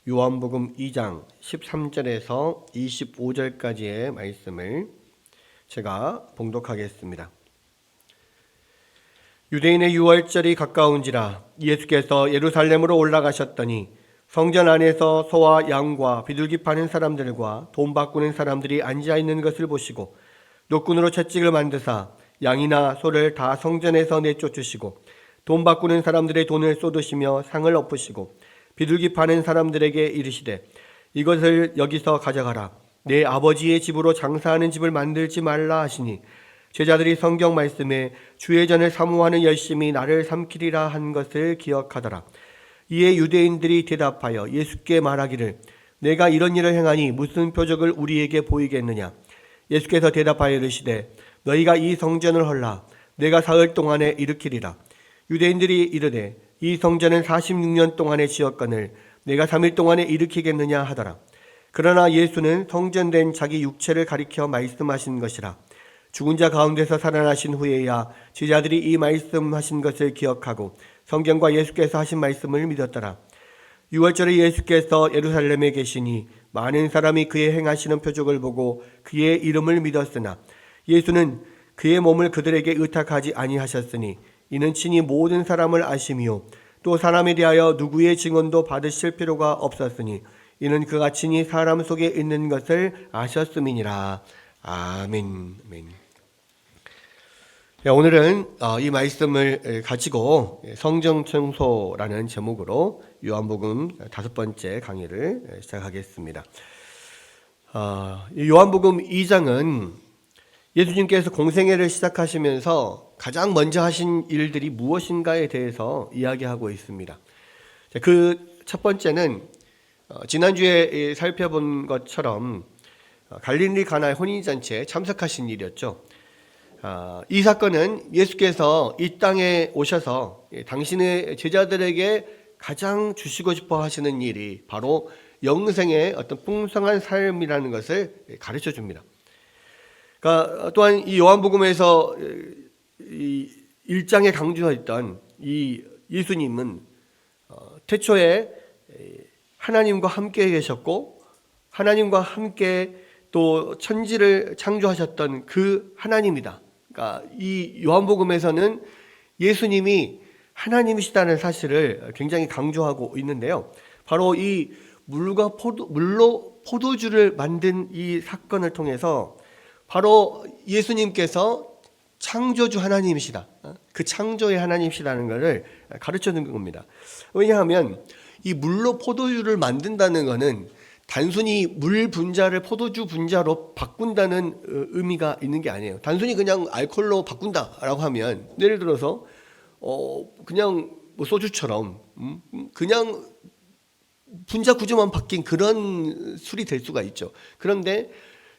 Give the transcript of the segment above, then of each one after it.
요한복음 2장 13절에서 25절까지의 말씀을 제가 봉독하겠습니다. 유대인의 유월절이 가까운지라 예수께서 예루살렘으로 올라가셨더니 성전 안에서 소와 양과 비둘기 파는 사람들과 돈 바꾸는 사람들이 앉아 있는 것을 보시고 노끈으로 채찍을 만드사 양이나 소를 다 성전에서 내쫓으시고 돈 바꾸는 사람들의 돈을 쏟으시며 상을 엎으시고 비둘기 파는 사람들에게 이르시되 이것을 여기서 가져가라. 내 아버지의 집으로 장사하는 집을 만들지 말라 하시니 제자들이 성경 말씀에 주의 전을 사모하는 열심이 나를 삼키리라 한 것을 기억하더라. 이에 유대인들이 대답하여 예수께 말하기를 내가 이런 일을 행하니 무슨 표적을 우리에게 보이겠느냐. 예수께서 대답하여 이르시되 너희가 이 성전을 헐라. 내가 사흘 동안에 일으키리라. 유대인들이 이르되 이 성전은 46년 동안에 지었거늘 내가 3일 동안에 일으키겠느냐 하더라. 그러나 예수는 성전된 자기 육체를 가리켜 말씀하신 것이라. 죽은 자 가운데서 살아나신 후에야 제자들이 이 말씀하신 것을 기억하고 성경과 예수께서 하신 말씀을 믿었더라. 6월절에 예수께서 예루살렘에 계시니 많은 사람이 그의 행하시는 표적을 보고 그의 이름을 믿었으나 예수는 그의 몸을 그들에게 의탁하지 아니하셨으니 이는 친히 모든 사람을 아심이요 또 사람에 대하여 누구의 증언도 받으실 필요가 없었으니 이는 그가 친히 사람 속에 있는 것을 아셨음이니라. 아멘. 오늘은 이 말씀을 가지고 성전 청소라는 제목으로 요한복음 5번째 강의를 시작하겠습니다. 요한복음 2장은 예수님께서 공생애를 시작하시면서 가장 먼저 하신 일들이 무엇인가에 대해서 이야기하고 있습니다. 그 첫 번째는 지난주에 살펴본 것처럼 갈릴리 가나의 혼인잔치에 참석하신 일이었죠. 이 사건은 예수께서 이 땅에 오셔서 당신의 제자들에게 가장 주시고 싶어 하시는 일이 바로 영생의 어떤 풍성한 삶이라는 것을 가르쳐 줍니다. 그러니까 또한 이 요한복음에서 이 1장에 강조했던 이 예수님은 태초에 하나님과 함께 계셨고 하나님과 함께 또 천지를 창조하셨던 그 하나님이다. 그러니까 이 요한복음에서는 예수님이 하나님이시다는 사실을 굉장히 강조하고 있는데요. 바로 이 물로 포도주를 만든 이 사건을 통해서 바로 예수님께서 창조주 하나님이시다. 그 창조의 하나님이시라는 것을 가르쳐 준 겁니다. 왜냐하면 이 물로 포도주를 만든다는 것은 단순히 물 분자를 포도주 분자로 바꾼다는 의미가 있는 게 아니에요. 단순히 그냥 알코올로 바꾼다라고 하면 예를 들어서 그냥 뭐 소주처럼 그냥 분자 구조만 바뀐 그런 술이 될 수가 있죠. 그런데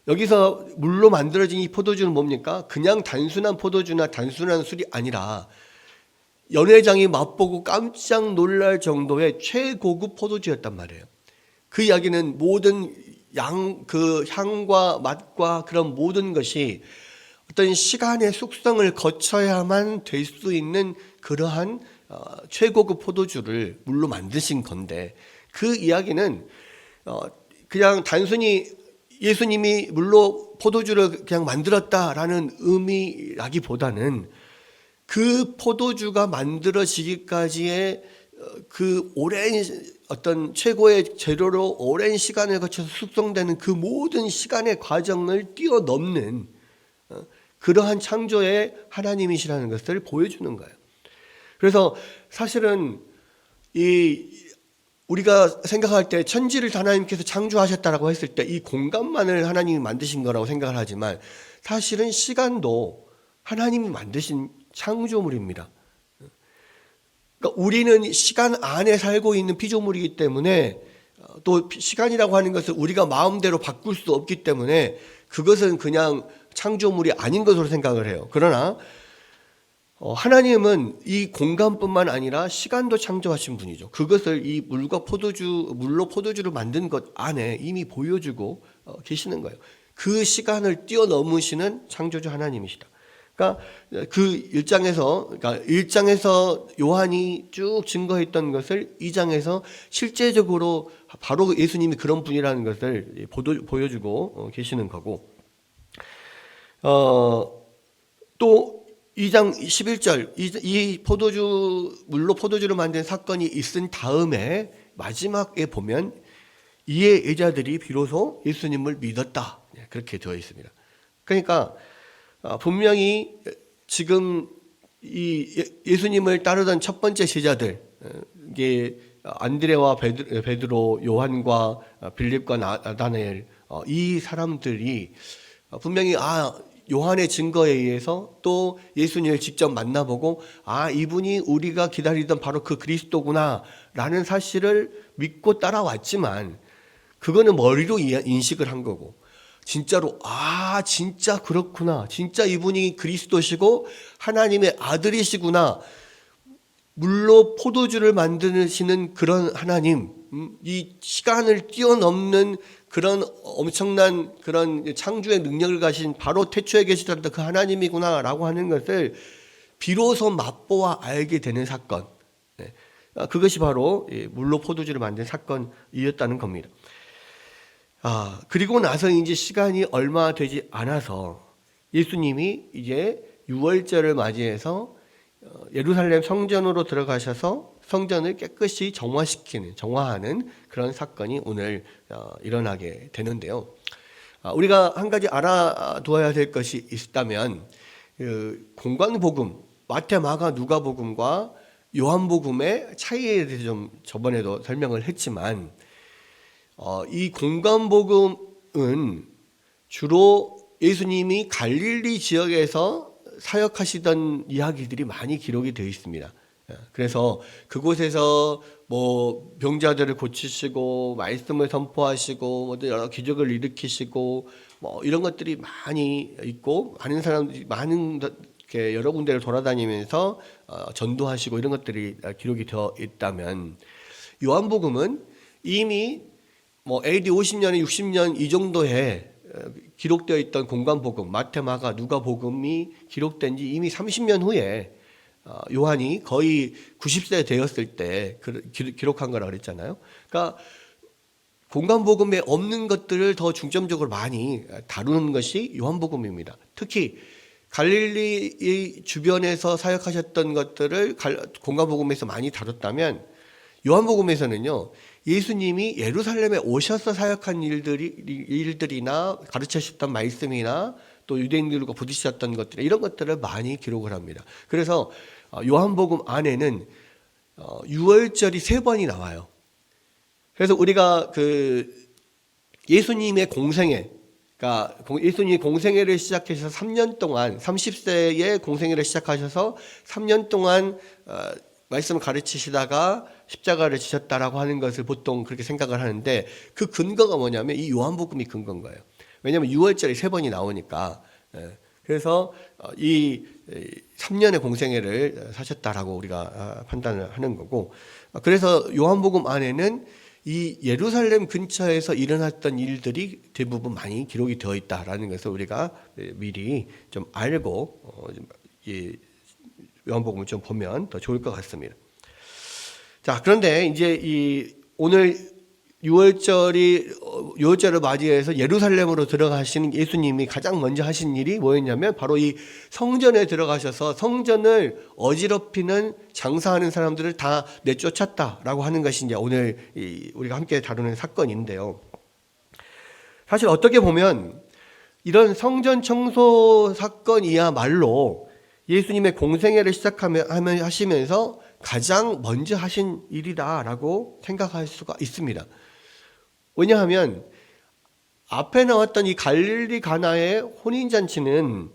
여기서 물로 만들어진 이 포도주는 뭡니까? 그냥 단순한 포도주나 단순한 술이 아니라 연회장이 맛보고 깜짝 놀랄 정도의 최고급 포도주였단 말이에요. 그 이야기는 모든 그 향과 맛과 그런 모든 것이 어떤 시간의 숙성을 거쳐야만 될 수 있는 그러한 최고급 포도주를 물로 만드신 건데 그 이야기는 그냥 단순히 예수님이 물로 포도주를 그냥 만들었다라는 의미라기보다는 그 포도주가 만들어지기까지의 그 오랜 어떤 최고의 재료로 오랜 시간을 거쳐서 숙성되는 그 모든 시간의 과정을 뛰어넘는 그러한 창조의 하나님이시라는 것을 보여주는 거예요. 그래서 사실은 우리가 생각할 때 천지를 하나님께서 창조하셨다라고 했을 때 이 공간만을 하나님이 만드신 거라고 생각을 하지만 사실은 시간도 하나님이 만드신 창조물입니다. 그러니까 우리는 시간 안에 살고 있는 피조물이기 때문에 또 시간이라고 하는 것을 우리가 마음대로 바꿀 수 없기 때문에 그것은 그냥 창조물이 아닌 것으로 생각을 해요. 그러나 하나님은 이 공간뿐만 아니라 시간도 창조하신 분이죠. 그것을 이 물로 포도주를 만든 것 안에 이미 보여주고 계시는 거예요. 그 시간을 뛰어넘으시는 창조주 하나님이시다. 그러니까 그 1장에서 요한이 쭉 증거했던 것을 2장에서 실제적으로 바로 예수님이 그런 분이라는 것을 보여주고 계시는 거고, 또 2장 11절 이 물로 포도주를 만든 사건이 있은 다음에 마지막에 보면 이에 여자들이 비로소 예수님을 믿었다, 그렇게 되어 있습니다. 그러니까 분명히 지금 이 예수님을 따르던 첫 번째 제자들, 이게 안드레와 베드로, 요한과 빌립과 나다나엘, 이 사람들이 분명히 요한의 증거에 의해서 또 예수님을 직접 만나보고 이분이 우리가 기다리던 바로 그 그리스도구나 라는 사실을 믿고 따라왔지만, 그거는 머리로 인식을 한 거고, 진짜로 진짜 그렇구나, 진짜 이분이 그리스도시고 하나님의 아들이시구나, 물로 포도주를 만드시는 그런 하나님, 이 시간을 뛰어넘는 그런 엄청난 그런 창조의 능력을 가신 바로 태초에 계시던 그 하나님이구나라고 하는 것을 비로소 맛보아 알게 되는 사건, 그것이 바로 물로 포도주를 만든 사건이었다는 겁니다. 그리고 나서 이제 시간이 얼마 되지 않아서 예수님이 이제 유월절을 맞이해서 예루살렘 성전으로 들어가셔서 성전을 깨끗이 정화하는 그런 사건이 오늘 일어나게 되는데요. 우리가 한 가지 알아두어야 될 것이 있다면, 공관복음, 마태, 마가, 누가복음과 요한복음의 차이에 대해서 좀 저번에도 설명을 했지만, 이 공관복음은 주로 예수님이 갈릴리 지역에서 사역하시던 이야기들이 많이 기록이 되어 있습니다. 그래서 그곳에서 뭐 병자들을 고치시고 말씀을 선포하시고 여러 기적을 일으키시고 뭐 이런 것들이 많이 있고, 많은 사람들이 이렇게 여러 군데를 돌아다니면서 전도하시고 이런 것들이 기록이 되어 있다면, 요한복음은 이미 뭐 AD 50년에 60년 이 정도에 기록되어 있던 공관복음, 마태, 마가, 누가복음이 기록된 지 이미 30년 후에 요한이 거의 90세 되었을 때 기록한 거라고 그랬잖아요. 그러니까 공관복음에 없는 것들을 더 중점적으로 많이 다루는 것이 요한복음입니다. 특히 갈릴리 주변에서 사역하셨던 것들을 공관복음에서 많이 다뤘다면, 요한복음에서는요, 예수님이 예루살렘에 오셔서 사역한 일들이나 가르치셨던 말씀이나 또 유대인들과 부딪히셨던 것들, 이런 것들을 많이 기록을 합니다. 그래서 요한복음 안에는 유월절이 3번이 나와요. 그래서 우리가 예수님의 공생애, 그러니까 예수님이 공생애를 시작해서 3년 동안, 30세에 공생애를 시작하셔서 3년 동안 말씀을 가르치시다가 십자가를 지셨다라고 하는 것을 보통 그렇게 생각을 하는데, 그 근거가 뭐냐면 이 요한복음이 근거인 거예요. 왜냐하면 6월절에 3번이 나오니까. 그래서 이 3년의 공생애를 사셨다라고 우리가 판단을 하는 거고, 그래서 요한복음 안에는 이 예루살렘 근처에서 일어났던 일들이 대부분 많이 기록이 되어 있다라는 것을 우리가 미리 좀 알고 이 요한복음을 좀 보면 더 좋을 것 같습니다. 자, 그런데 이제 오늘 6월절을 맞이해서 예루살렘으로 들어가시는 예수님이 가장 먼저 하신 일이 뭐였냐면, 바로 이 성전에 들어가셔서 성전을 어지럽히는 장사하는 사람들을 다 내쫓았다라고 하는 것이 이제 오늘 우리가 함께 다루는 사건인데요. 사실 어떻게 보면 이런 성전 청소 사건이야말로 예수님의 공생애를 하시면서 가장 먼저 하신 일이다라고 생각할 수가 있습니다. 왜냐하면 앞에 나왔던 이 갈릴리 가나의 혼인잔치는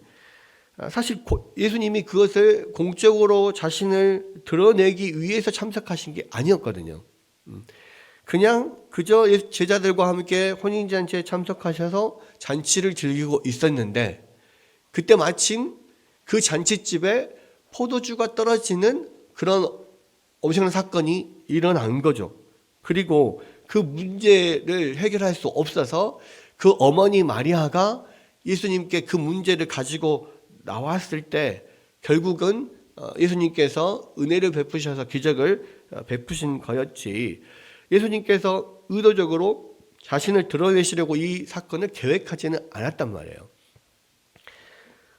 사실 예수님이 그것을 공적으로 자신을 드러내기 위해서 참석하신 게 아니었거든요. 그냥 그저 제자들과 함께 혼인잔치에 참석하셔서 잔치를 즐기고 있었는데, 그때 마침 그 잔치집에 포도주가 떨어지는 그런 엄청난 사건이 일어난 거죠. 그리고 그 문제를 해결할 수 없어서 그 어머니 마리아가 예수님께 그 문제를 가지고 나왔을 때 결국은 예수님께서 은혜를 베푸셔서 기적을 베푸신 거였지, 예수님께서 의도적으로 자신을 드러내시려고 이 사건을 계획하지는 않았단 말이에요.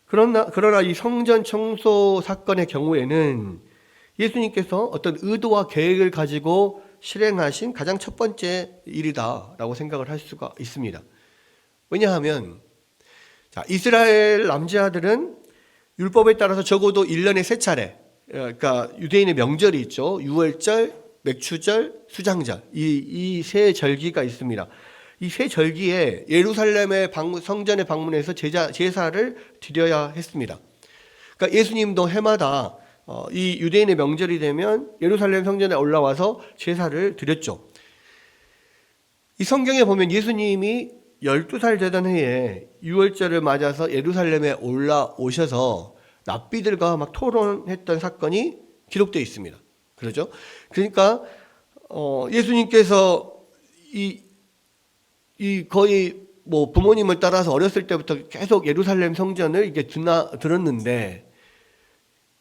그러나 이 성전 청소 사건의 경우에는 예수님께서 어떤 의도와 계획을 가지고 실행하신 가장 첫 번째 일이다라고 생각을 할 수가 있습니다. 왜냐하면 이스라엘 남자들은 율법에 따라서 적어도 1년에 3차례, 그러니까 유대인의 명절이 있죠. 유월절, 맥추절, 수장절, 이 세 절기가 있습니다. 이 세 절기에 예루살렘의 성전에 방문해서 제사를 드려야 했습니다. 그러니까 예수님도 해마다 이 유대인의 명절이 되면 예루살렘 성전에 올라와서 제사를 드렸죠. 이 성경에 보면 예수님이 12살 되던 해에 유월절을 맞아서 예루살렘에 올라오셔서 랍비들과 막 토론했던 사건이 기록되어 있습니다. 그렇죠? 그러니까 예수님께서 이 거의 뭐 부모님을 따라서 어렸을 때부터 계속 예루살렘 성전을 이게 들었는데,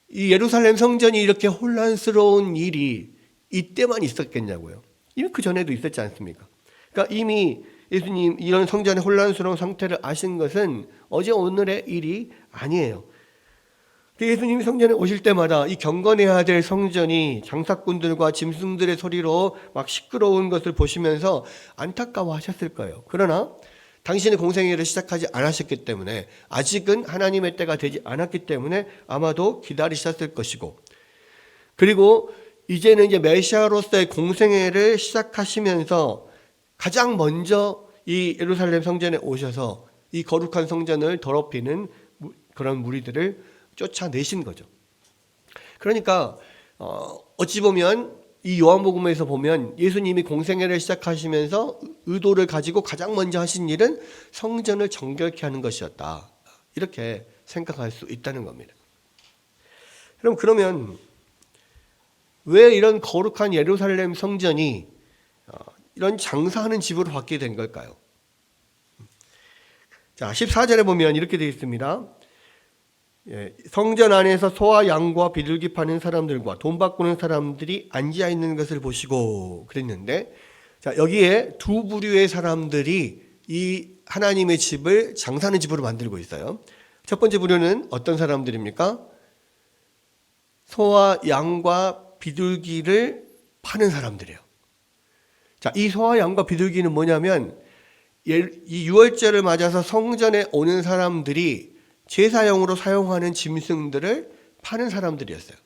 이 예루살렘 성전이 이렇게 혼란스러운 일이 이때만 있었겠냐고요. 이미 그 전에도 있었지 않습니까? 그러니까 이미 예수님 이런 성전의 혼란스러운 상태를 아신 것은 어제 오늘의 일이 아니에요. 예수님이 성전에 오실 때마다 이 경건해야 될 성전이 장사꾼들과 짐승들의 소리로 막 시끄러운 것을 보시면서 안타까워하셨을 거예요. 그러나 당신의 공생애를 시작하지 않으셨기 때문에, 아직은 하나님의 때가 되지 않았기 때문에 아마도 기다리셨을 것이고, 그리고 이제는 이제 메시아로서의 공생애를 시작하시면서 가장 먼저 이 예루살렘 성전에 오셔서 이 거룩한 성전을 더럽히는 그런 무리들을 쫓아내신 거죠. 그러니까 어찌 보면 이 요한복음에서 보면 예수님이 공생애를 시작하시면서 의도를 가지고 가장 먼저 하신 일은 성전을 정결케 하는 것이었다, 이렇게 생각할 수 있다는 겁니다. 그러면 왜 이런 거룩한 예루살렘 성전이 이런 장사하는 집으로 바뀌게 된 걸까요? 자, 14절에 보면 이렇게 되어 있습니다. 성전 안에서 소와 양과 비둘기 파는 사람들과 돈 바꾸는 사람들이 앉아 있는 것을 보시고 그랬는데, 자, 여기에 두 부류의 사람들이 이 하나님의 집을 장사하는 집으로 만들고 있어요. 첫 번째 부류는 어떤 사람들입니까? 소와 양과 비둘기를 파는 사람들이에요. 자, 이 소와 양과 비둘기는 뭐냐면, 이 유월절을 맞아서 성전에 오는 사람들이 제사용으로 사용하는 짐승들을 파는 사람들이었어요.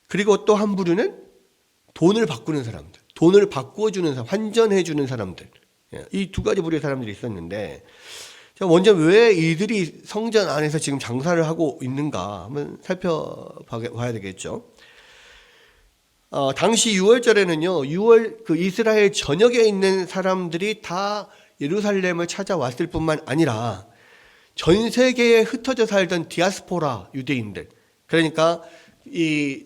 그리고 또 한 부류는 돈을 바꾸는 사람들, 돈을 바꿔주는 사람, 환전해주는 사람들, 이 두 가지 부류의 사람들이 있었는데, 먼저 왜 이들이 성전 안에서 지금 장사를 하고 있는가 한번 살펴봐야 되겠죠. 당시 유월절에는요, 그 이스라엘 전역에 있는 사람들이 다 예루살렘을 찾아왔을 뿐만 아니라 전 세계에 흩어져 살던 디아스포라 유대인들, 그러니까 이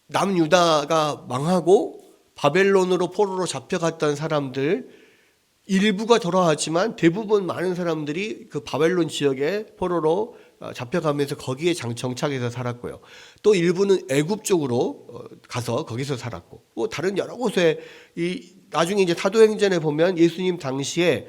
남유다가 망하고 바벨론으로 포로로 잡혀갔던 사람들 일부가 돌아왔지만 대부분 많은 사람들이 그 바벨론 지역에 포로로 잡혀가면서 거기에 정착해서 살았고요. 또 일부는 애굽 쪽으로 가서 거기서 살았고, 뭐 다른 여러 곳에 나중에 이제 사도행전에 보면 예수님 당시에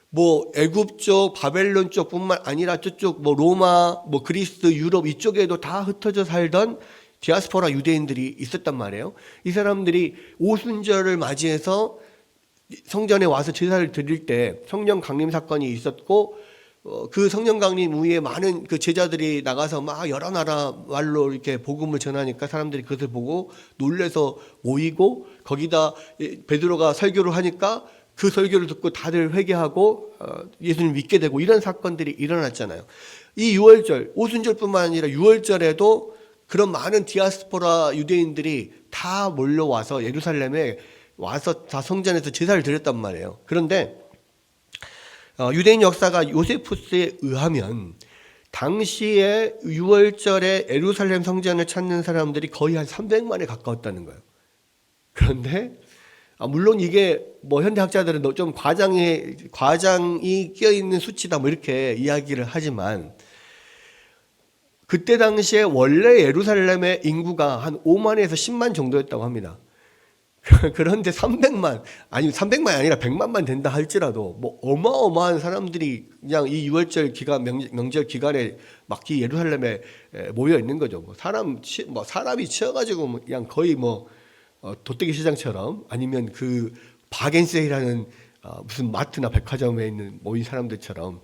뭐 애굽 쪽, 바벨론 쪽뿐만 아니라 저쪽 뭐 로마, 뭐 그리스, 유럽 이쪽에도 다 흩어져 살던 디아스포라 유대인들이 있었단 말이에요. 이 사람들이 오순절을 맞이해서 성전에 와서 제사를 드릴 때 성령 강림 사건이 있었고, 그 성령 강림 후에 많은 그 제자들이 나가서 막 여러 나라 말로 이렇게 복음을 전하니까 사람들이 그것을 보고 놀래서 모이고, 거기다 베드로가 설교를 하니까 그 설교를 듣고 다들 회개하고 예수님 믿게 되고, 이런 사건들이 일어났잖아요. 이 유월절, 오순절뿐만 아니라 유월절에도 그런 많은 디아스포라 유대인들이 다 몰려와서 예루살렘에 와서 다 성전에서 제사를 드렸단 말이에요. 그런데 유대인 역사가 요세푸스에 의하면 당시에 유월절에 예루살렘 성전을 찾는 사람들이 거의 한 300만에 가까웠다는 거예요. 그런데 물론 이게 뭐 현대 학자들은 좀 과장이 껴있는 수치다 뭐 이렇게 이야기를 하지만, 그때 당시에 원래 예루살렘의 인구가 한 5만에서 10만 정도였다고 합니다. 그런데 300만, 아니 300만이 아니라 100만만 된다 할지라도 뭐 어마어마한 사람들이 그냥 이 유월절 기간, 명절 기간에 막 이 예루살렘에 모여 있는 거죠. 뭐 사람이 치여가지고 그냥 거의 도떼기 시장처럼, 아니면 그 바겐세이라는 무슨 마트나 백화점에 있는 모인 사람들처럼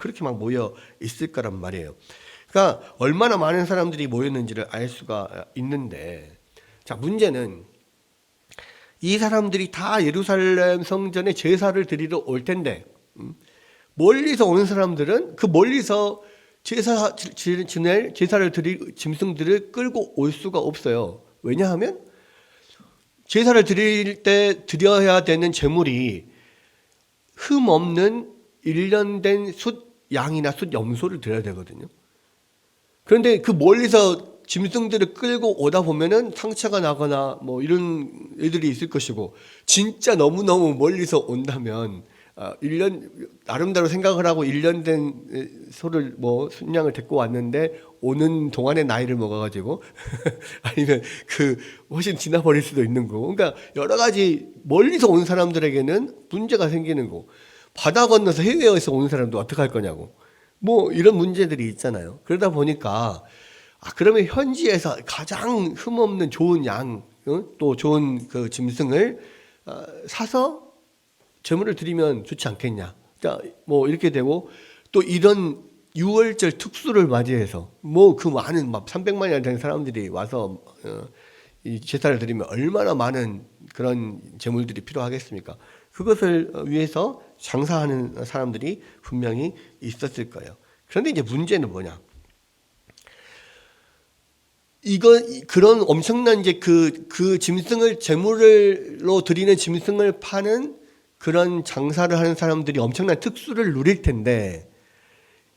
그렇게 막 모여 있을 거란 말이에요. 그러니까 얼마나 많은 사람들이 모였는지를 알 수가 있는데, 자, 문제는 이 사람들이 다 예루살렘 성전에 제사를 드리러 올 텐데, 멀리서 오는 사람들은 그 멀리서 제사를 드릴 짐승들을 끌고 올 수가 없어요. 왜냐하면 제사를 드릴 때 드려야 되는 제물이 흠 없는 1년 된 숫 양이나 숫 염소를 드려야 되거든요. 그런데 그 멀리서 짐승들을 끌고 오다 보면은 상처가 나거나 이런 애들이 있을 것이고, 진짜 너무너무 멀리서 온다면 1년 나름대로 생각을 하고 1년 된 소를 순양을 데리고 왔는데 오는 동안에 나이를 먹어가지고 아니면 그 훨씬 지나버릴 수도 있는 거고, 그러니까 여러 가지 멀리서 온 사람들에게는 문제가 생기는 거고, 바다 건너서 해외에서 오는 사람도 어떻게 할 거냐고, 이런 문제들이 있잖아요. 그러다 보니까 그러면 현지에서 가장 흠없는 좋은 양, 또 좋은 그 짐승을 사서 제물을 드리면 좋지 않겠냐. 이렇게 되고, 또 이런 유월절 특수를 맞이해서 그 많은 300만이나 되는 사람들이 와서 이 제사를 드리면 얼마나 많은 그런 제물들이 필요하겠습니까? 그것을 위해서 장사하는 사람들이 분명히 있었을 거예요. 그런데 이제 문제는 뭐냐? 그런 엄청난 이제 그 짐승을 제물로 드리는 짐승을 파는 그런 장사를 하는 사람들이 엄청난 특수를 누릴 텐데,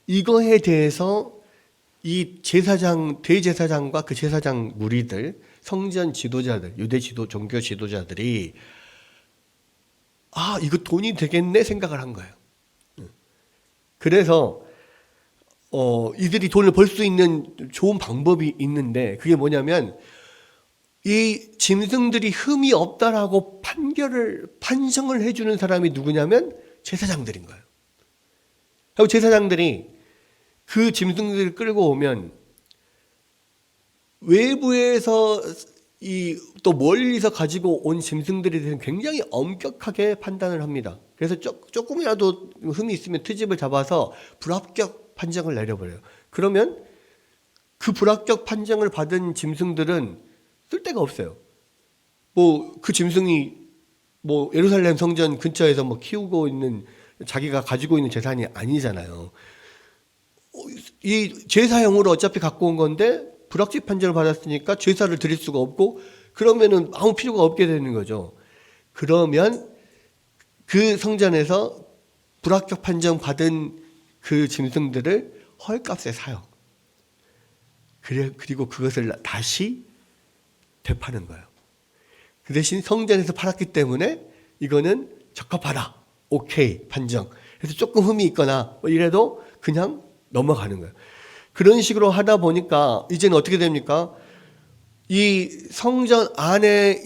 이거에 대해서 이 대제사장과 그 제사장 무리들, 성전 지도자들, 종교 지도자들이 이거 돈이 되겠네 생각을 한 거예요. 그래서 이들이 돈을 벌 수 있는 좋은 방법이 있는데, 그게 뭐냐면 이 짐승들이 흠이 없다라고 판정을 해주는 사람이 누구냐면 제사장들인 거예요. 그리고 제사장들이 그 짐승들을 끌고 오면 외부에서 또 멀리서 가지고 온 짐승들에 대해서 굉장히 엄격하게 판단을 합니다. 그래서 조금이라도 흠이 있으면 트집을 잡아서 불합격 판정을 내려버려요. 그러면 그 불합격 판정을 받은 짐승들은 쓸 데가 없어요. 그 짐승이 예루살렘 성전 근처에서 키우고 있는, 자기가 가지고 있는 재산이 아니잖아요. 이 제사용으로 어차피 갖고 온 건데 불합격 판정을 받았으니까 제사를 드릴 수가 없고, 그러면은 아무 필요가 없게 되는 거죠. 그러면 그 성전에서 불합격 판정 받은 그 짐승들을 헐값에 사요. 그리고 그것을 다시 되파는 거예요. 그 대신 성전에서 팔았기 때문에 이거는 적합하다, 오케이 판정. 그래서 조금 흠이 있거나 이래도 그냥 넘어가는 거예요. 그런 식으로 하다 보니까 이제는 어떻게 됩니까? 이 성전 안에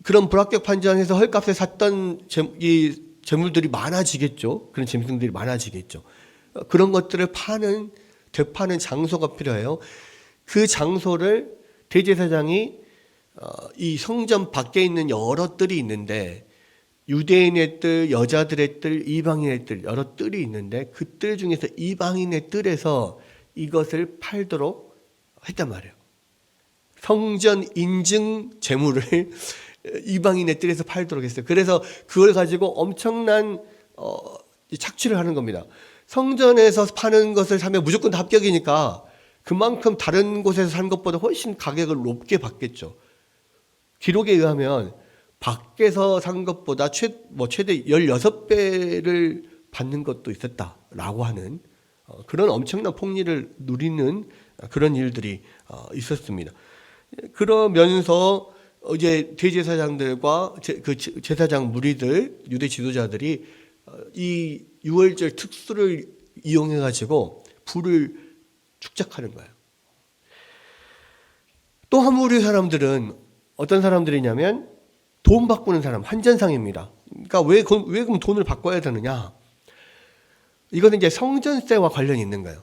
그런 불합격 판정에서 헐값에 샀던 이 재물들이 많아지겠죠. 그런 짐승들이 많아지겠죠. 그런 것들을 되파는 장소가 필요해요. 그 장소를 대제사장이 이 성전 밖에 있는 여러 뜰이 있는데, 유대인의 뜰, 여자들의 뜰, 이방인의 뜰, 여러 뜰이 있는데 그 뜰 중에서 이방인의 뜰에서 이것을 팔도록 했단 말이에요. 성전 인증 재물을 이방인의 뜰에서 팔도록 했어요. 그래서 그걸 가지고 엄청난 착취를 하는 겁니다. 성전에서 파는 것을 사면 무조건 다 합격이니까 그만큼 다른 곳에서 산 것보다 훨씬 가격을 높게 받겠죠. 기록에 의하면 밖에서 산 것보다 최대 16배를 받는 것도 있었다라고 하는 그런 엄청난 폭리를 누리는 그런 일들이 있었습니다. 그러면서 이제 대제사장들과 그 제사장 무리들, 유대 지도자들이 이 유월절 특수를 이용해 가지고 불을 축적하는 거예요. 또 한 무리 사람들은 어떤 사람들이냐면 돈 바꾸는 사람, 환전상입니다. 그러니까 왜 그럼 돈을 바꿔야 되느냐? 이거는 이제 성전세와 관련이 있는 거예요.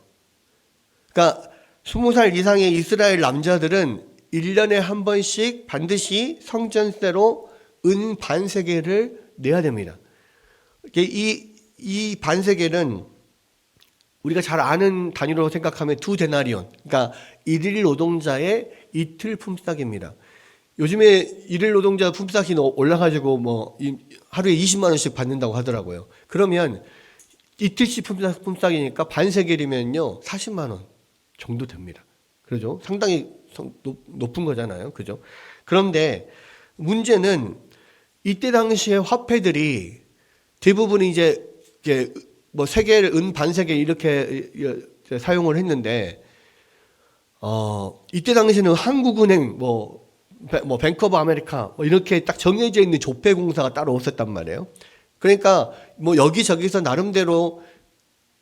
그러니까 20살 이상의 이스라엘 남자들은 1년에 한 번씩 반드시 성전세로 은 반세겔을 내야 됩니다. 이 반세겔은 우리가 잘 아는 단위로 생각하면 2데나리온, 그러니까 일일 노동자의 이틀 품삯입니다. 요즘에 일일 노동자 품삯이 올라가지고 뭐 하루에 20만 원씩 받는다고 하더라고요. 그러면 이틀씩 품삯이니까 반세겔이면요 40만 원 정도 됩니다. 그렇죠? 상당히 높은 거잖아요. 그죠? 그런데 문제는 이때 당시에 화폐들이 대부분이 이제 뭐 세겔, 은 반세겔 이렇게 사용을 했는데 이때 당시에는 한국은행 뭐 뱅크 오브 아메리카 뭐 이렇게 딱 정해져 있는 조폐공사가 따로 없었단 말이에요. 그러니까 뭐 여기저기서 나름대로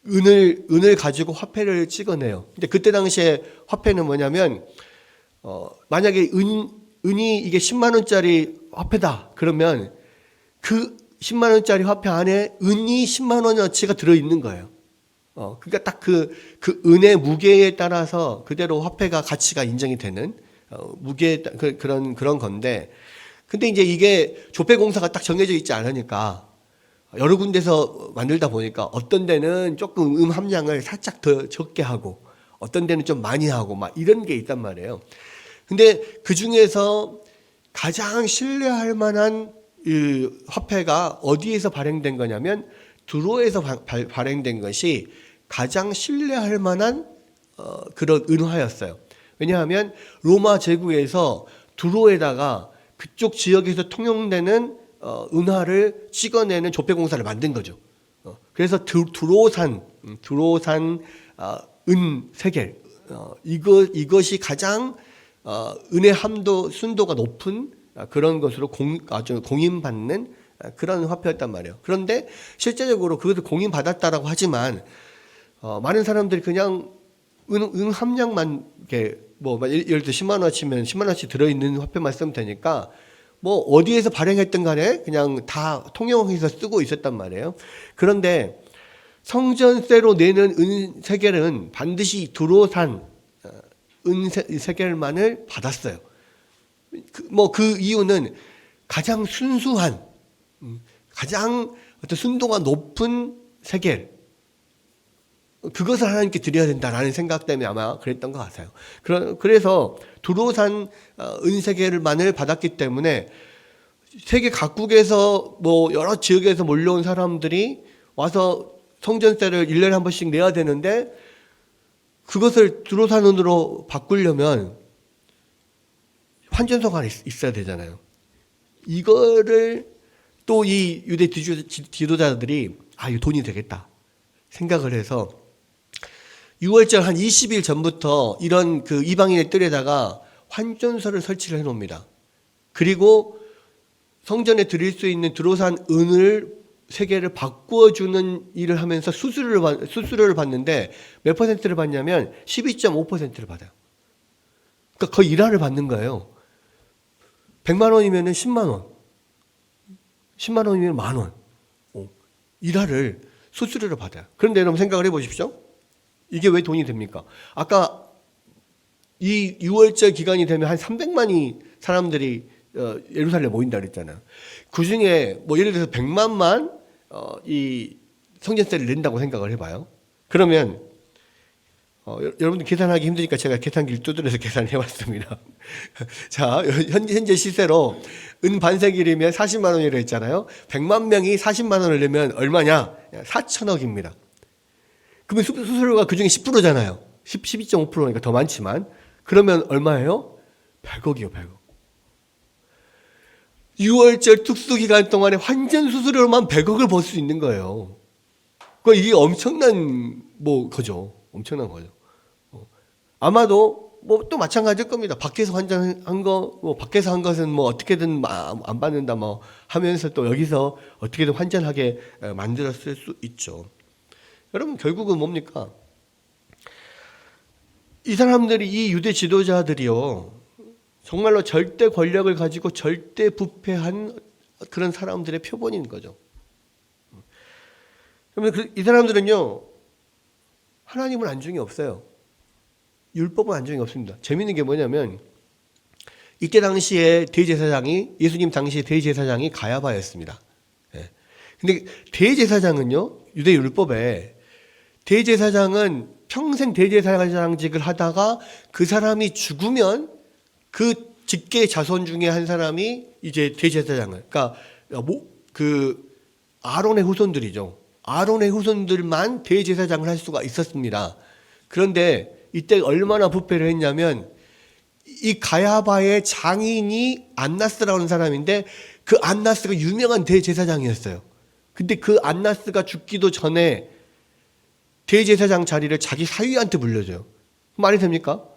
은을 가지고 화폐를 찍어내요. 근데 그때 당시에 화폐는 뭐냐면 만약에 은이 이게 10만 원짜리 화폐다 그러면 그 10만 원짜리 화폐 안에 은이 10만 원어치가 들어 있는 거예요. 그러니까 딱 그 은의 무게에 따라서 그대로 화폐가 가치가 인정이 되는 무게 그런 건데, 근데 이제 이게 조폐공사가 딱 정해져 있지 않으니까 여러 군데서 만들다 보니까 어떤 데는 조금 함량을 살짝 더 적게 하고 어떤 데는 좀 많이 하고 막 이런 게 있단 말이에요. 근데 그 중에서 가장 신뢰할 만한 이 화폐가 어디에서 발행된 거냐면 드로에서 발행된 것이 가장 신뢰할 만한 그런 은화였어요. 왜냐하면 로마 제국에서 드로에다가 그쪽 지역에서 통용되는 은화를 찍어내는 조폐공사를 만든 거죠. 그래서 드로산 은 세겔 이것이 가장 은의 함도 순도가 높은 그런 것으로 아주 공인받는 그런 화폐였단 말이에요. 그런데 실제적으로 그것을 공인받았다라고 하지만 많은 사람들이 그냥 은 함량만 이렇게 뭐 예를 들어 10만 원치면 10만 원치 들어있는 화폐만 쓰면 되니까 뭐 어디에서 발행했든 간에 그냥 다 통용해서 쓰고 있었단 말이에요. 그런데 성전세로 내는 은 세겔은 반드시 드로산 은 세겔만을 받았어요. 그 이유는 가장 순수한, 가장 어떤 순도가 높은 세겔, 그것을 하나님께 드려야 된다라는 생각 때문에 아마 그랬던 것 같아요. 그래서 드로산 은세겔만을 받았기 때문에 세계 각국에서 뭐 여러 지역에서 몰려온 사람들이 와서 성전세를 1년에 한 번씩 내야 되는데 그것을 드로산 은으로 바꾸려면 환전소가 있어야 되잖아요. 이거를 또 이 유대 지도자들이 이거 돈이 되겠다 생각을 해서 6월절 한 20일 전부터 이런 그 이방인의 뜰에다가 환전소를 설치를 해 놓습니다. 그리고 성전에 드릴 수 있는 드로산 은을 세계를 바꾸어주는 일을 하면서 수수료를 받는데 몇 퍼센트를 받냐면 12.5%를 받아요. 그러니까 거의 일화를 받는 거예요. 100만 원이면 10만 원, 10만 원이면 만 원. 일화를 수수료를 받아요. 그런데 여러분 생각을 해보십시오. 이게 왜 돈이 됩니까? 아까 이 6월절 기간이 되면 한 300만이 사람들이 예루살렘에 모인다 그랬잖아요. 그 중에 뭐 예를 들어서 100만만 이 성전세를 낸다고 생각을 해봐요. 그러면 여러분들 계산하기 힘드니까 제가 계산기를 두드려서 계산을 해봤습니다. 자, 현재 시세로 은 반세겔이면 40만 원이라고 했잖아요. 100만 명이 40만 원을 내면 얼마냐? 4천억입니다. 그러면 수수료가 그중에 10%잖아요. 12.5%니까 더 많지만. 그러면 얼마예요? 100억이요, 100억. 6월절 특수기간 동안에 환전 수수료로만 100억을 벌 수 있는 거예요. 그러니까 이게 엄청난 거죠. 엄청난 거죠. 아마도 뭐 또 마찬가지일 겁니다. 밖에서 환전한 거, 밖에서 한 것은 뭐 어떻게든 안 받는다 뭐 하면서 또 여기서 어떻게든 환전하게 만들었을 수 있죠. 여러분 결국은 뭡니까? 이 사람들이 이 유대 지도자들이요. 정말로 절대 권력을 가지고 절대 부패한 그런 사람들의 표본인 거죠. 그러면 이 사람들은요, 하나님은 안중에 없어요. 율법은 안중에 없습니다. 재밌는 게 뭐냐면, 이때 당시에 대제사장이, 예수님 당시에 대제사장이 가야바였습니다. 예. 근데 대제사장은요, 유대 율법에 대제사장은 평생 대제사장직을 하다가 그 사람이 죽으면 그 직계 자손 중에 한 사람이 이제 대제사장을, 그러니까 그 아론의 후손들이죠. 아론의 후손들만 대제사장을 할 수가 있었습니다. 그런데 이때 얼마나 부패를 했냐면, 이 가야바의 장인이 안나스라는 사람인데, 그 안나스가 유명한 대제사장이었어요. 근데 그 안나스가 죽기도 전에 대제사장 자리를 자기 사위한테 물려줘요. 말이 됩니까?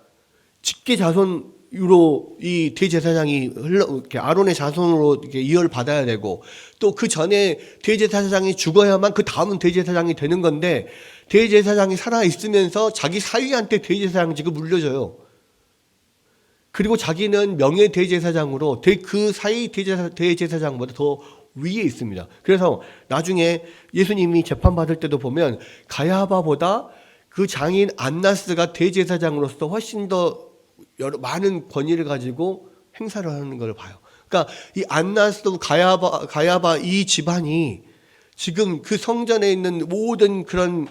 직계 자손으로 이 대제사장이 이렇게 아론의 자손으로 이렇게 이어받아야 되고, 또 그 전에 대제사장이 죽어야만 그 다음은 대제사장이 되는 건데, 대제사장이 살아 있으면서 자기 사위한테 대제사장직을 물려줘요. 그리고 자기는 명예 대제사장으로 그 사위 대제사장보다 더 위에 있습니다. 그래서 나중에 예수님이 재판받을 때도 보면 가야바보다 그 장인 안나스가 대제사장으로서 훨씬 더 많은 권위를 가지고 행사를 하는 걸 봐요. 그러니까 이 안나스, 가야바 이 집안이 지금 그 성전에 있는 모든 그런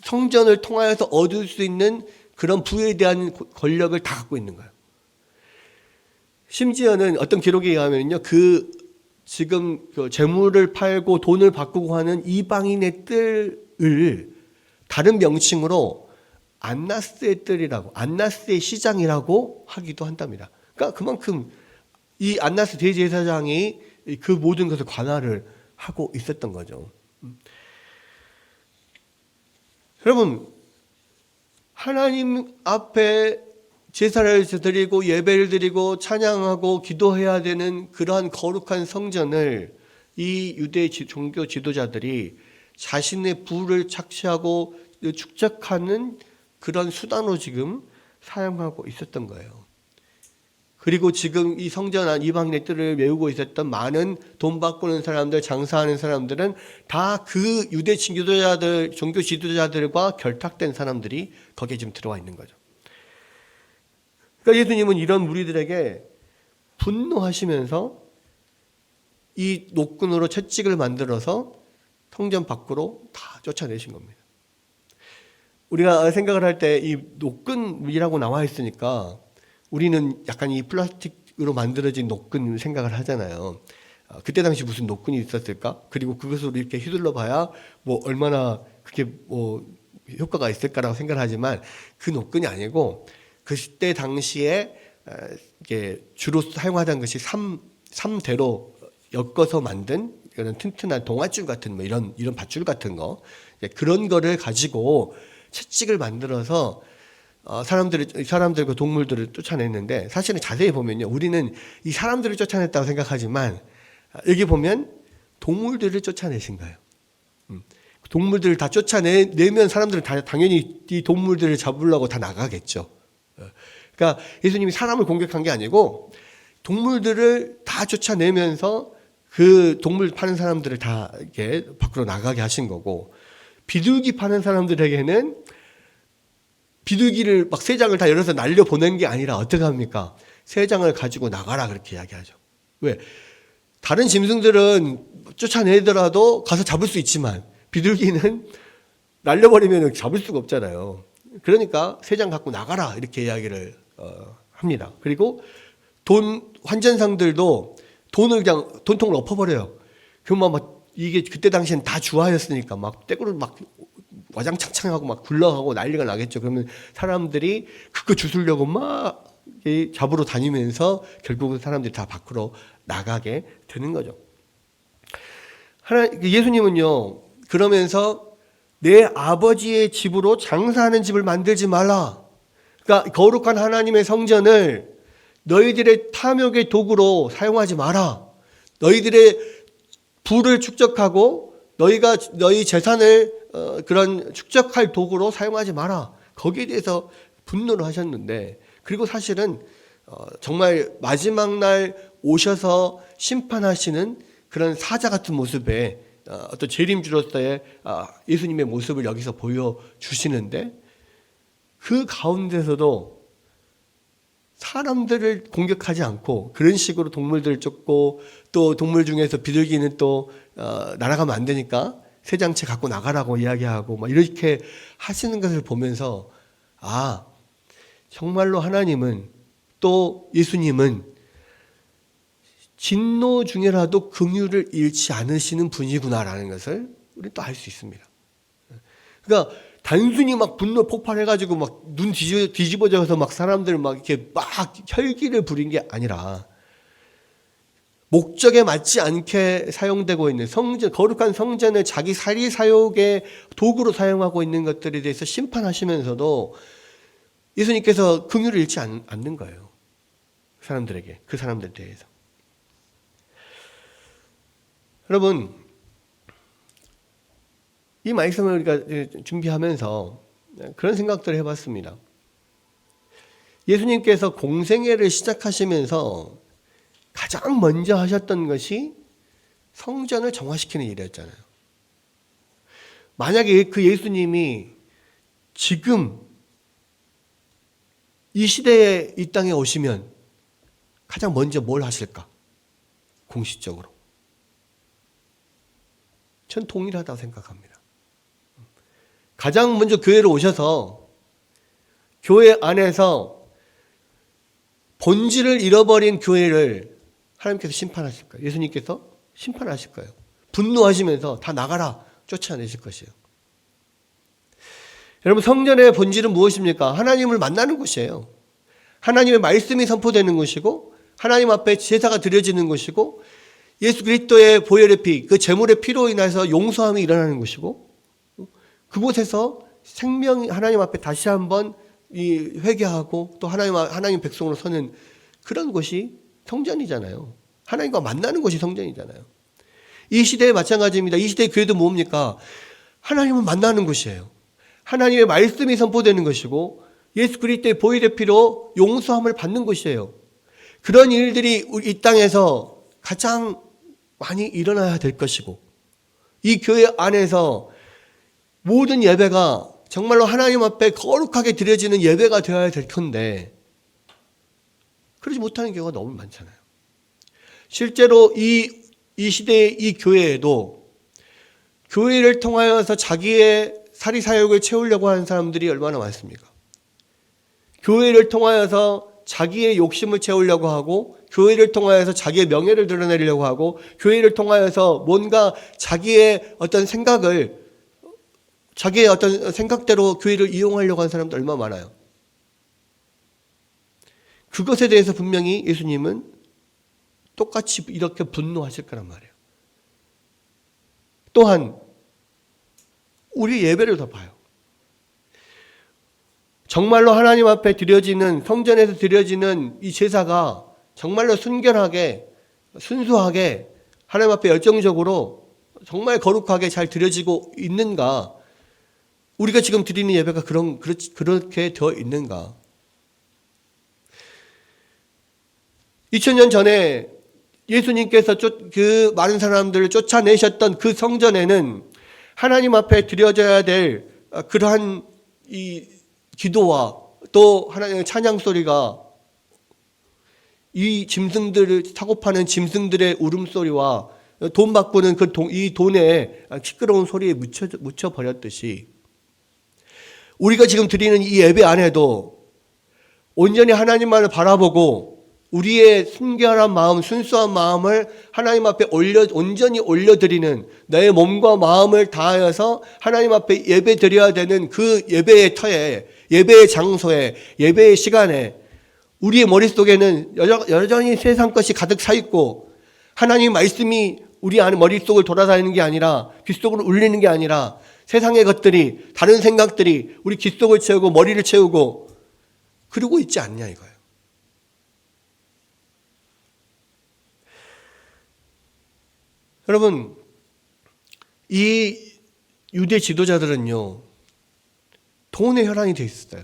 성전을 통하여서 얻을 수 있는 그런 부에 대한 권력을 다 갖고 있는 거예요. 심지어는 어떤 기록에 의하면요, 지금 재물을 팔고 돈을 바꾸고 하는 이방인의 뜰을 다른 명칭으로 안나스의 뜰이라고, 안나스의 시장이라고 하기도 한답니다. 그러니까 그만큼 이 안나스 대제사장이 그 모든 것을 관할을 하고 있었던 거죠. 여러분, 하나님 앞에 제사를 드리고 예배를 드리고 찬양하고 기도해야 되는 그러한 거룩한 성전을 이 유대 종교 지도자들이 자신의 부를 착취하고 축적하는 그런 수단으로 지금 사용하고 있었던 거예요. 그리고 지금 이 성전 안 이방인의 뜰을 메우고 있었던 많은 돈 바꾸는 사람들, 장사하는 사람들은 다 그 유대 지도자들, 종교 지도자들과 결탁된 사람들이 거기에 지금 들어와 있는 거죠. 그러니까 예수님은 이런 무리들에게 분노하시면서 이 노끈으로 채찍을 만들어서 성전 밖으로 다 쫓아내신 겁니다. 우리가 생각을 할 때 이 노끈이라고 나와 있으니까 우리는 약간 이 플라스틱으로 만들어진 노끈 생각을 하잖아요. 그때 당시 무슨 노끈이 있었을까? 그리고 그것으로 이렇게 휘둘러 봐야 뭐 얼마나 그게 뭐 효과가 있을까라고 생각을 하지만 그 노끈이 아니고 그때 당시에 이게 주로 사용하던 것이 삼대로 엮어서 만든 그런 튼튼한 동아줄 같은 뭐 이런 밧줄 같은 거, 그런 거를 가지고 채찍을 만들어서 사람들과 동물들을 쫓아냈는데, 사실은 자세히 보면요, 우리는 이 사람들을 쫓아냈다고 생각하지만 여기 보면 동물들을 쫓아내신 거예요. 동물들을 다 쫓아내면 사람들은 당연히 이 동물들을 잡으려고 다 나가겠죠. 그러니까 예수님이 사람을 공격한 게 아니고 동물들을 다 쫓아내면서 그 동물 파는 사람들을 다 이렇게 밖으로 나가게 하신 거고, 비둘기 파는 사람들에게는 비둘기를 막 3장을 다 열어서 날려 보낸 게 아니라 어떻게 합니까? 3장을 가지고 나가라 그렇게 이야기하죠. 왜? 다른 짐승들은 쫓아내더라도 가서 잡을 수 있지만 비둘기는 날려버리면 잡을 수가 없잖아요. 그러니까 3장 갖고 나가라 이렇게 이야기를 합니다. 그리고 환전상들도 돈을 그냥 돈통을 엎어버려요. 그러면 막 이게 그때 당시엔 다 주화였으니까 막 떼구를 막 와장창창하고 막 굴러가고 난리가 나겠죠. 그러면 사람들이 그거 주술려고 막 잡으러 다니면서 결국은 사람들이 다 밖으로 나가게 되는 거죠. 예수님은요, 그러면서 내 아버지의 집으로 장사하는 집을 만들지 말라. 그러니까 거룩한 하나님의 성전을 너희들의 탐욕의 도구로 사용하지 마라. 너희들의 부를 축적하고 너희 재산을 그런 축적할 도구로 사용하지 마라. 거기에 대해서 분노를 하셨는데, 그리고 사실은 정말 마지막 날 오셔서 심판하시는 그런 사자 같은 모습의 어떤 재림주로서의 예수님의 모습을 여기서 보여주시는데, 그 가운데서도 사람들을 공격하지 않고 그런 식으로 동물들을 쫓고, 또 동물 중에서 비둘기는 또 날아가면 안 되니까 새장치 갖고 나가라고 이야기하고 막 이렇게 하시는 것을 보면서, 정말로 하나님은, 또 예수님은 진노 중에라도 긍휼을 잃지 않으시는 분이구나라는 것을 우리 또 알 수 있습니다. 그러니까 단순히 막 분노 폭발해가지고 막 눈 뒤집어져서 막 사람들 막 이렇게 막 혈기를 부린 게 아니라, 목적에 맞지 않게 사용되고 있는 성전, 거룩한 성전을 자기 사리 사욕의 도구로 사용하고 있는 것들에 대해서 심판하시면서도 예수님께서 긍휼을 잃지 않는 거예요. 사람들에게, 그 사람들에 대해서. 여러분, 이 말씀을 우리가 준비하면서 그런 생각들을 해봤습니다. 예수님께서 공생애를 시작하시면서 가장 먼저 하셨던 것이 성전을 정화시키는 일이었잖아요. 만약에 그 예수님이 지금 이 시대에 이 땅에 오시면 가장 먼저 뭘 하실까? 공식적으로. 전 동일하다고 생각합니다. 가장 먼저 교회로 오셔서 교회 안에서 본질을 잃어버린 교회를 하나님께서 심판하실 거예요. 예수님께서 심판하실 거예요. 분노하시면서 다 나가라 쫓아내실 것이에요. 여러분, 성전의 본질은 무엇입니까? 하나님을 만나는 곳이에요. 하나님의 말씀이 선포되는 곳이고, 하나님 앞에 제사가 드려지는 곳이고, 예수 그리스도의 보혈의 피, 그 제물의 피로 인해서 용서함이 일어나는 곳이고, 그곳에서 하나님 앞에 다시 한번 회개하고 또 하나님 백성으로 서는 그런 곳이 성전이잖아요. 하나님과 만나는 곳이 성전이잖아요. 이 시대에 마찬가지입니다. 이 시대의 교회도 뭡니까? 하나님을 만나는 곳이에요. 하나님의 말씀이 선포되는 것이고, 예수 그리스도의 보혈의 피로 용서함을 받는 곳이에요. 그런 일들이 이 땅에서 가장 많이 일어나야 될 것이고, 이 교회 안에서 모든 예배가 정말로 하나님 앞에 거룩하게 드려지는 예배가 되어야 될 텐데, 그러지 못하는 경우가 너무 많잖아요. 실제로 이 시대의 이 교회에도 교회를 통하여서 자기의 사리사욕을 채우려고 하는 사람들이 얼마나 많습니까? 교회를 통하여서 자기의 욕심을 채우려고 하고, 교회를 통하여서 자기의 명예를 드러내려고 하고, 교회를 통하여서 뭔가 자기의 어떤 생각대로 교회를 이용하려고 하는 사람들 얼마나 많아요. 그것에 대해서 분명히 예수님은 똑같이 이렇게 분노하실 거란 말이에요. 또한 우리 예배를 더 봐요. 정말로 하나님 앞에 드려지는, 성전에서 드려지는 이 제사가 정말로 순결하게, 순수하게, 하나님 앞에 열정적으로 정말 거룩하게 잘 드려지고 있는가? 우리가 지금 드리는 예배가 그렇게 되어 있는가? 2000년 전에 예수님께서 그 많은 사람들을 쫓아내셨던 그 성전에는 하나님 앞에 드려져야 될 그러한 이 기도와 또 하나님의 찬양 소리가, 이 짐승들을 사고 파는 짐승들의 울음소리와 돈 바꾸는 이 돈에 시끄러운 소리에 묻혀 버렸듯이, 우리가 지금 드리는 이 예배 안에도 온전히 하나님만을 바라보고 우리의 순결한 마음, 순수한 마음을 하나님 앞에 온전히 올려드리는, 내 몸과 마음을 다하여서 하나님 앞에 예배 드려야 되는 그 예배의 터에, 예배의 장소에, 예배의 시간에 우리의 머릿속에는 여전히 세상 것이 가득 차 있고, 하나님 말씀이 우리 안에 머릿속을 돌아다니는 게 아니라, 귓속으로 울리는 게 아니라, 세상의 것들이, 다른 생각들이 우리 귓속을 채우고 머리를 채우고 그러고 있지 않냐 이거예요. 여러분, 이 유대 지도자들은요, 돈에 혈안이 돼 있었어요.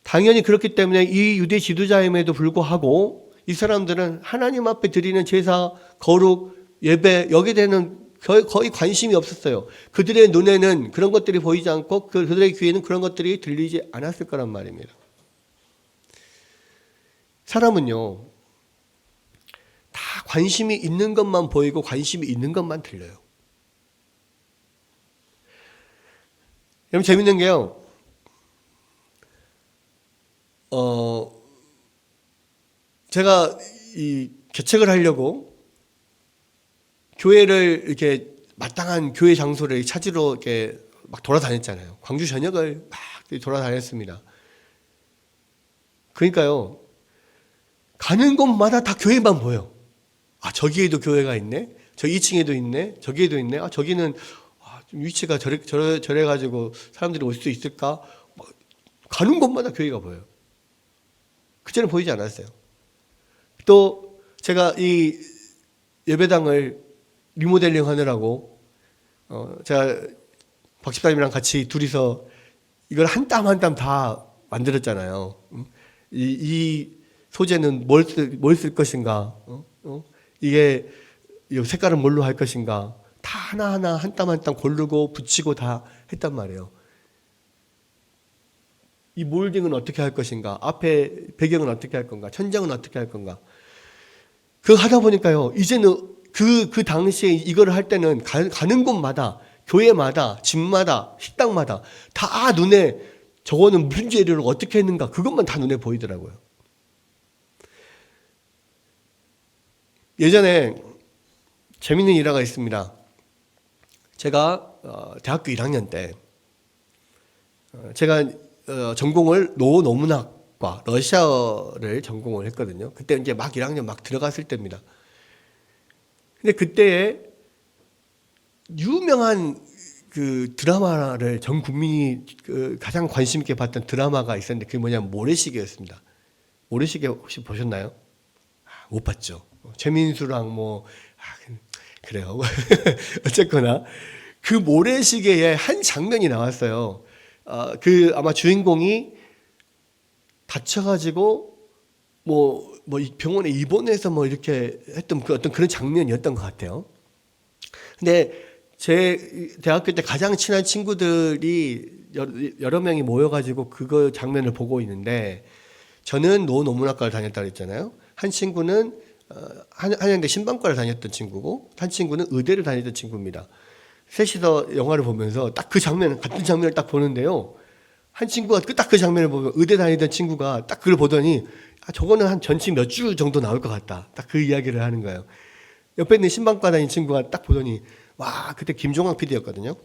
당연히 그렇기 때문에 이 유대 지도자임에도 불구하고 이 사람들은 하나님 앞에 드리는 제사, 거룩, 예배 여기에 대해서는 거의 관심이 없었어요. 그들의 눈에는 그런 것들이 보이지 않고 그들의 귀에는 그런 것들이 들리지 않았을 거란 말입니다. 사람은요, 다 관심이 있는 것만 보이고 관심이 있는 것만 들려요. 여러분 재밌는 게요. 제가 이 개척을 하려고 교회를 이렇게 마땅한 교회 장소를 찾으러 이렇게 막 돌아다녔잖아요. 광주 전역을 막 돌아다녔습니다. 그러니까요, 가는 곳마다 다 교회만 보여. 아, 저기에도 교회가 있네. 저 2층에도 있네. 저기에도 있네. 아, 저기는 좀 위치가 저래 가지고 사람들이 올 수 있을까? 가는 곳마다 교회가 보여요. 그전에 보이지 않았어요. 또 제가 이 예배당을 리모델링 하느라고 제가 박 집사님이랑 같이 둘이서 이걸 한 땀 한 땀 다 만들었잖아요. 이 소재는 뭘 쓸 것인가? 이게 색깔은 뭘로 할 것인가? 다 하나하나 한 땀 한 땀 고르고 붙이고 다 했단 말이에요. 이 몰딩은 어떻게 할 것인가? 앞에 배경은 어떻게 할 건가? 천장은 어떻게 할 건가? 그거 하다 보니까요, 이제는 그 당시에 이거를 할 때는 가는 곳마다, 교회마다, 집마다, 식당마다 다 눈에 저거는 무슨 재료를 어떻게 했는가? 그것만 다 눈에 보이더라고요. 예전에 재밌는 일화가 있습니다. 제가 대학교 1학년 때 제가 전공을 노문학과 러시아어를 전공을 했거든요. 그때 이제 막 1학년 막 들어갔을 때입니다. 근데 그때에 유명한 그 드라마를 전 국민이 가장 관심 있게 봤던 드라마가 있었는데 그게 뭐냐면 모래시계였습니다. 모래시계 혹시 보셨나요? 못 봤죠. 최민수랑 그래요. 어쨌거나 그 모래시계의 한 장면이 나왔어요. 아마 주인공이 다쳐가지고 병원에 입원해서 이렇게 했던 어떤 그런 장면이었던 것 같아요. 근데 제 대학교 때 가장 친한 친구들이 여러 명이 모여가지고 그거 장면을 보고 있는데 저는 노문학과를 다녔다고 했잖아요. 한 친구는 한양대 신방과를 다녔던 친구고 한 친구는 의대를 다녔던 친구입니다. 셋이서 영화를 보면서 딱 그 장면, 같은 장면을 딱 보는데요. 한 친구가 딱 그 장면을 보면 의대 다니던 친구가 딱 그걸 보더니 저거는 한 전치 몇 주 정도 나올 것 같다. 딱 그 이야기를 하는 거예요. 옆에 있는 신방과 다니는 친구가 딱 보더니 와, 그때 김종환 PD였거든요.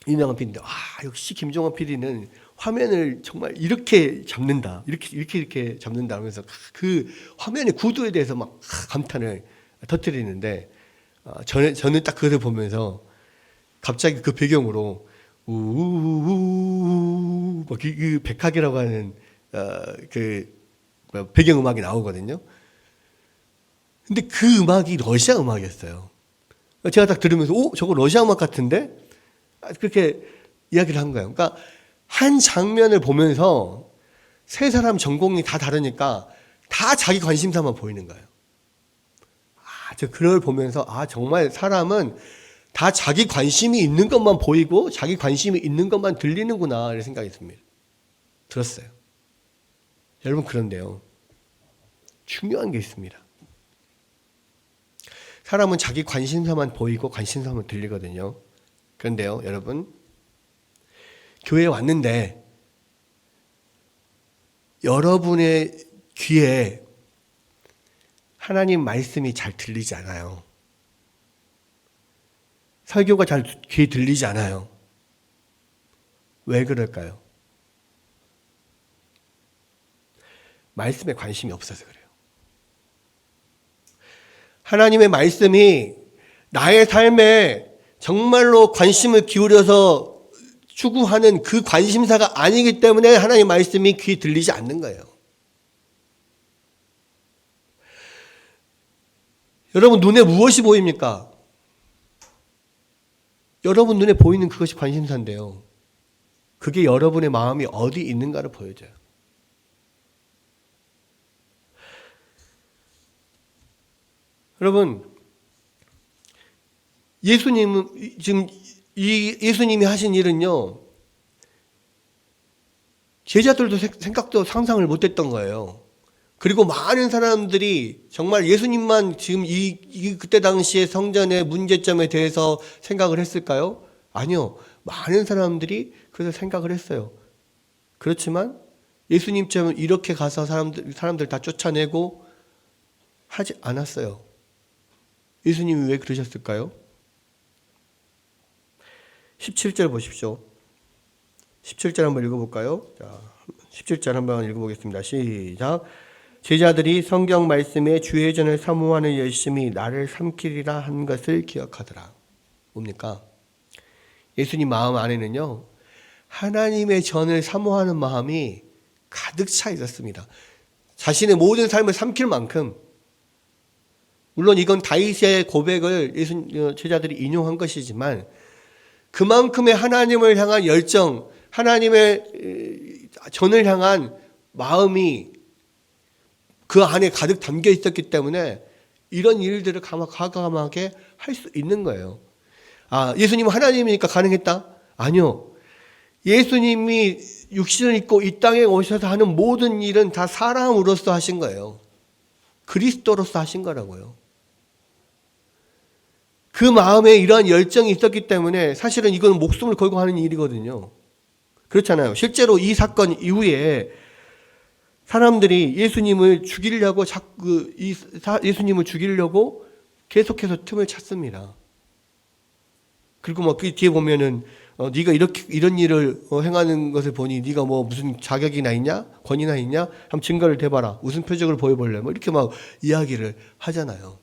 유명한 PD인데 와, 역시 김종환 PD는 화면을 정말 이렇게 잡는다. 이렇게 잡는다 하면서 그 화면의 구도에 대해서 막 감탄을 터뜨리는데 저는 딱 그걸 보면서 갑자기 그 배경으로 우우우우 그 백학이라고 하는 배경 음악이 나오거든요. 근데 그 음악이 러시아 음악이었어요. 제가 딱 들으면서 저거 러시아 음악 같은데? 그렇게 이야기를 한 거예요. 그러니까 한 장면을 보면서 세 사람 전공이 다 다르니까 다 자기 관심사만 보이는 거예요. 저 그걸 보면서 정말 사람은 다 자기 관심이 있는 것만 보이고 자기 관심이 있는 것만 들리는구나 이런 생각이 들었어요. 여러분 그런데요. 중요한 게 있습니다. 사람은 자기 관심사만 보이고 관심사만 들리거든요. 그런데요, 여러분. 교회에 왔는데 여러분의 귀에 하나님 말씀이 잘 들리지 않아요. 설교가 잘 귀에 들리지 않아요. 왜 그럴까요? 말씀에 관심이 없어서 그래요. 하나님의 말씀이 나의 삶에 정말로 관심을 기울여서 추구하는 그 관심사가 아니기 때문에 하나님의 말씀이 귀에 들리지 않는 거예요. 여러분 눈에 무엇이 보입니까? 여러분 눈에 보이는 그것이 관심사인데요. 그게 여러분의 마음이 어디 있는가를 보여줘요. 여러분, 예수님은 지금 예수님이 하신 일은요, 제자들도 생각도 상상을 못했던 거예요. 그리고 많은 사람들이 정말 예수님만 지금 그때 당시에 성전의 문제점에 대해서 생각을 했을까요? 아니요. 많은 사람들이 그래서 생각을 했어요. 그렇지만 예수님처럼 이렇게 가서 사람들 다 쫓아내고 하지 않았어요. 예수님이 왜 그러셨을까요? 17절 보십시오. 17절 한번 읽어볼까요? 자, 17절 한번 읽어보겠습니다. 시작. 제자들이 성경 말씀에 주의 전을 사모하는 열심히 나를 삼키리라 한 것을 기억하더라. 뭡니까? 예수님 마음 안에는요, 하나님의 전을 사모하는 마음이 가득 차 있었습니다. 자신의 모든 삶을 삼킬 만큼, 물론 이건 다윗의 고백을 제자들이 인용한 것이지만 그만큼의 하나님을 향한 열정, 하나님의 전을 향한 마음이 그 안에 가득 담겨 있었기 때문에 이런 일들을 과감하게 할 수 있는 거예요. 아, 예수님은 하나님이니까 가능했다? 아니요. 예수님이 육신을 입고 이 땅에 오셔서 하는 모든 일은 다 사람으로서 하신 거예요. 그리스도로서 하신 거라고요. 그 마음에 이러한 열정이 있었기 때문에 사실은 이건 목숨을 걸고 하는 일이거든요. 그렇잖아요. 실제로 이 사건 이후에 사람들이 예수님을 죽이려고 계속해서 틈을 찾습니다. 그리고 뭐 그 뒤에 보면은 네가 이런 일을 행하는 것을 보니 네가 뭐 무슨 자격이나 있냐, 권위나 있냐, 한번 증거를 대봐라, 무슨 표적을 보여볼래, 뭐 이렇게 막 이야기를 하잖아요.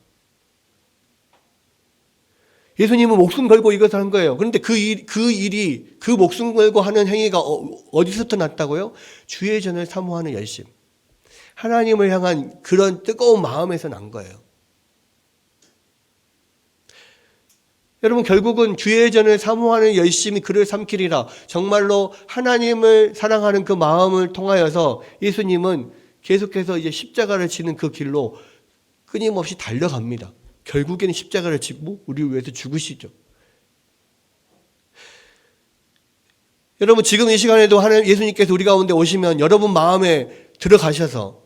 예수님은 목숨 걸고 이것을 한 거예요. 그런데 그 일이 그 목숨 걸고 하는 행위가 어디서부터 났다고요? 주의 전을 사모하는 열심, 하나님을 향한 그런 뜨거운 마음에서 난 거예요. 여러분, 결국은 주의 전을 사모하는 열심이 그를 삼키리라. 정말로 하나님을 사랑하는 그 마음을 통하여서 예수님은 계속해서 이제 십자가를 지는 그 길로 끊임없이 달려갑니다. 결국에는 십자가를 지고 우리를 위해서 죽으시죠. 여러분, 지금 이 시간에도 예수님께서 우리 가운데 오시면 여러분 마음에 들어가셔서,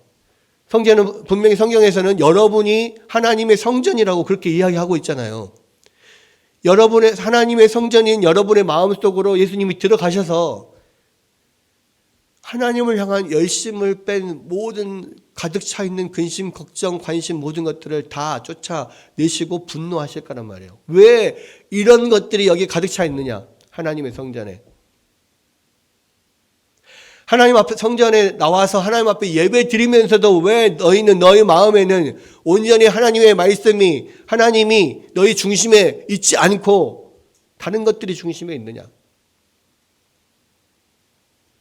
성경은 분명히 성경에서는 여러분이 하나님의 성전이라고 그렇게 이야기하고 있잖아요. 여러분의 하나님의 성전인 여러분의 마음속으로 예수님이 들어가셔서 하나님을 향한 열심을 뺀 모든 가득 차 있는 근심, 걱정, 관심 모든 것들을 다 쫓아내시고 분노하실 거란 말이에요. 왜 이런 것들이 여기 가득 차 있느냐? 하나님의 성전에. 하나님 앞에 성전에 나와서 하나님 앞에 예배 드리면서도 왜 너희 마음에는 온전히 하나님의 말씀이, 하나님이 너희 중심에 있지 않고 다른 것들이 중심에 있느냐?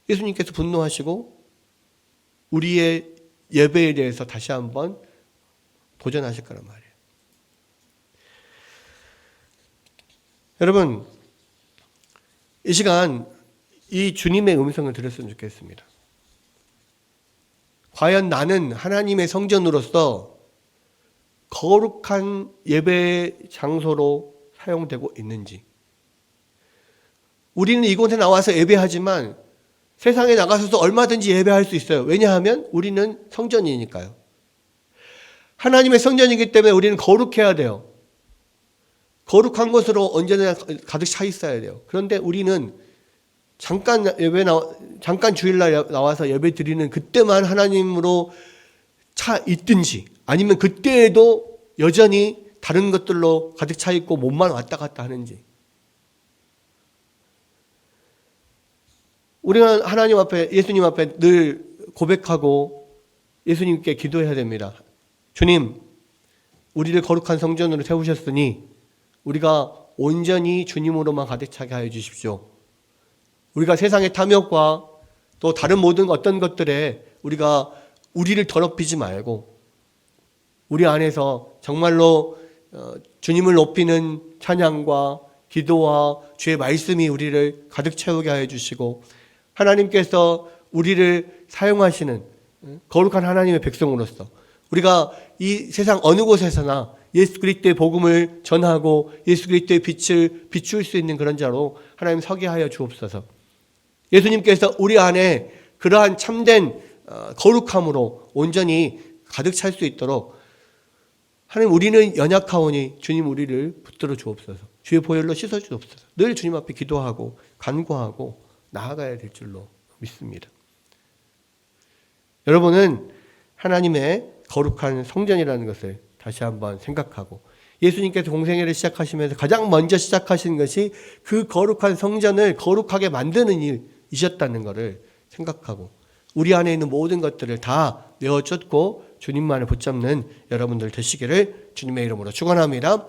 예수님께서 분노하시고 우리의 예배에 대해서 다시 한번 도전하실 거란 말이에요. 여러분, 이 시간 이 주님의 음성을 들었으면 좋겠습니다. 과연 나는 하나님의 성전으로서 거룩한 예배 장소로 사용되고 있는지. 우리는 이곳에 나와서 예배하지만 세상에 나가서도 얼마든지 예배할 수 있어요. 왜냐하면 우리는 성전이니까요. 하나님의 성전이기 때문에 우리는 거룩해야 돼요. 거룩한 것으로 언제나 가득 차 있어야 돼요. 그런데 우리는 잠깐 주일날 나와서 예배 드리는 그때만 하나님으로 차 있든지, 아니면 그때에도 여전히 다른 것들로 가득 차 있고 몸만 왔다 갔다 하는지. 우리는 하나님 앞에, 예수님 앞에 늘 고백하고 예수님께 기도해야 됩니다. 주님, 우리를 거룩한 성전으로 세우셨으니 우리가 온전히 주님으로만 가득 차게 하여 주십시오. 우리가 세상의 탐욕과 또 다른 모든 어떤 것들에 우리를 더럽히지 말고 우리 안에서 정말로 주님을 높이는 찬양과 기도와 주의 말씀이 우리를 가득 채우게 하여 주시고, 하나님께서 우리를 사용하시는 거룩한 하나님의 백성으로서 우리가 이 세상 어느 곳에서나 예수 그리스도의 복음을 전하고 예수 그리스도의 빛을 비출 수 있는 그런 자로 하나님 서게 하여 주옵소서. 예수님께서 우리 안에 그러한 참된 거룩함으로 온전히 가득 찰 수 있도록 하나님, 우리는 연약하오니 주님 우리를 붙들어 주옵소서. 주의 보혈로 씻어 주옵소서. 늘 주님 앞에 기도하고 간구하고 나아가야 될 줄로 믿습니다. 여러분은 하나님의 거룩한 성전이라는 것을 다시 한번 생각하고, 예수님께서 공생애를 시작하시면서 가장 먼저 시작하신 것이 그 거룩한 성전을 거룩하게 만드는 일이셨다는 것을 생각하고, 우리 안에 있는 모든 것들을 다 내어쫓고 주님만을 붙잡는 여러분들 되시기를 주님의 이름으로 축원합니다.